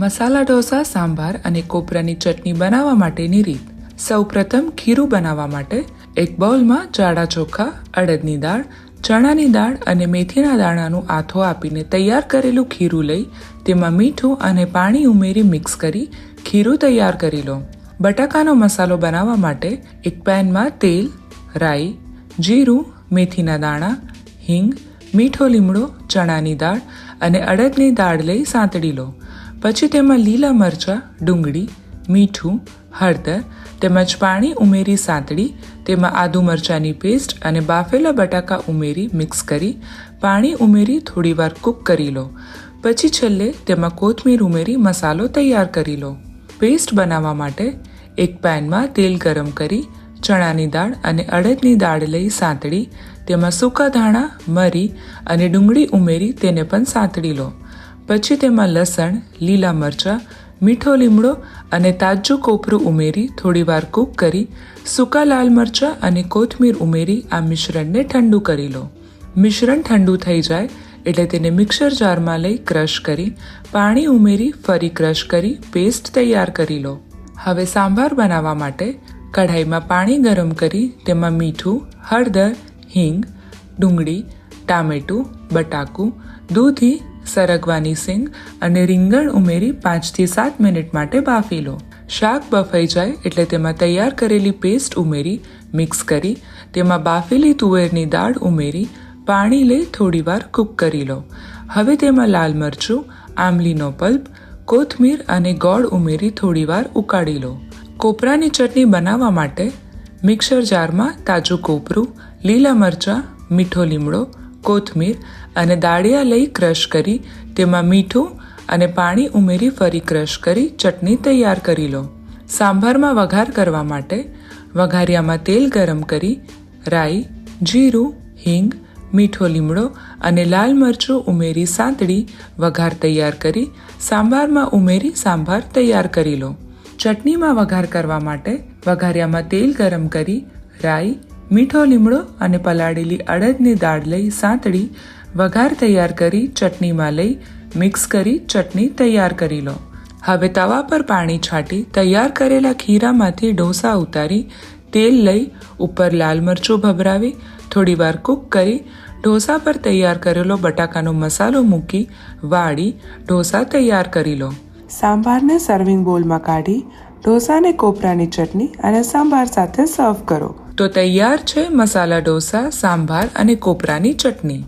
મસાલા ઢોસા, સાંભાર અને કોપરાની ચટણી બનાવવા માટેની રીત. સૌપ્રથમ ખીરું બનાવવા માટે એક બાઉલમાં જાડા ચોખા, અડદની દાળ, ચણાની દાળ અને મેથીના દાણાનું આથો આપીને તૈયાર કરેલું ખીરું લઈ તેમાં મીઠું અને પાણી ઉમેરી મિક્સ કરી ખીરું તૈયાર કરી લો. બટાકાનો મસાલો બનાવવા માટે એક પેનમાં તેલ, રાઈ, જીરું, મેથીના દાણા, હિંગ, મીઠો લીમડો, ચણાની દાળ અને અડદની દાળ લઈ સાંતળી લો. પછી તેમાં લીલા મરચાં, ડુંગળી, મીઠું, હળદર તેમજ પાણી ઉમેરી સાંતળી તેમાં આદુ મરચાંની પેસ્ટ અને બાફેલા બટાકા ઉમેરી મિક્સ કરી પાણી ઉમેરી થોડીવાર કૂક કરી લો. પછી છેલ્લે તેમાં કોથમીર ઉમેરી મસાલો તૈયાર કરી લો. પેસ્ટ બનાવવા માટે એક પેનમાં તેલ ગરમ કરી ચણાની દાળ અને અડદની દાળ લઈ સાંતળી તેમાં સૂકા ધાણા, મરી અને ડુંગળી ઉમેરી તેને પણ સાંતળી લો. પછી તેમાં લસણ, લીલા મરચાં, મીઠો લીમડો અને તાજું કોપરું ઉમેરી થોડીવાર કૂક કરી સૂકા લાલ મરચાં અને કોથમીર ઉમેરી આ મિશ્રણને ઠંડુ કરી લો. મિશ્રણ ઠંડુ થઈ જાય એટલે તેને મિક્સર જારમાં લઈ ક્રશ કરી પાણી ઉમેરી ફરી ક્રશ કરી પેસ્ટ તૈયાર કરી લો. હવે સાંભાર બનાવવા માટે કઢાઈમાં પાણી ગરમ કરી તેમાં મીઠું, હળદર, હિંગ, ડુંગળી, ટામેટું, બટાકું, દૂધી, સરગવાની સિંગ અને રીંગણ ઉમેરી 5 થી 7 મિનિટ માટે બાફી લો. શાક બફાઈ જાય એટલે તેમાં તૈયાર કરેલી પેસ્ટ ઉમેરી મિક્સ કરી તેમાં બાફેલી તુવેરની દાળ ઉમેરી પાણી લઈ થોડીવાર કૂક કરી લો. હવે તેમાં લાલ મરચું, આમલીનો પલ્પ, કોથમીર અને ગોળ ઉમેરી થોડીવાર ઉકાળી લો. કોપરાની ચટણી બનાવવા માટે મિક્સર જારમાં તાજું કોપરું, લીલા મરચાં, મીઠો લીમડો, કોથમીર અને દાળિયા લઈ ક્રશ કરી તેમાં મીઠું અને પાણી ઉમેરી ફરી ક્રશ કરી ચટણી તૈયાર કરી લો. સાંભારમાં વઘાર કરવા માટે વઘારિયામાં તેલ ગરમ કરી રાઈ, જીરું, હિંગ, મીઠો લીમડો અને લાલ મરચું ઉમેરી સાંતળી વઘાર તૈયાર કરી સાંભારમાં ઉમેરી સાંભાર તૈયાર કરી લો. ચટણીમાં વઘાર કરવા માટે વઘારિયામાં તેલ ગરમ કરી રાઈ, મીઠો લીમડો અને પલાળેલી અડદની દાળ લઈ સાંતળી વઘાર તૈયાર કરી ચટણીમાં લઈ મિક્સ કરી ચટણી તૈયાર કરી લો. હવે તવા પર પાણી છાંટી તૈયાર કરેલા ખીરામાંથી ઢોસા ઉતારી તેલ લઈ ઉપર લાલ મરચું ભભરાવી થોડીવાર કૂક કરી ઢોસા પર તૈયાર કરેલો બટાકાનો મસાલો મૂકી વાળી ઢોસા તૈયાર કરી લો. સાંભારને સર્વિંગ બોલમાં કાઢી ઢોસાને કોપરાની ચટણી અને સાંભાર સાથે સર્વ કરો તો તૈયાર છે મસાલા ઢોસા, સાંભાર અને કોપરાની ચટણી.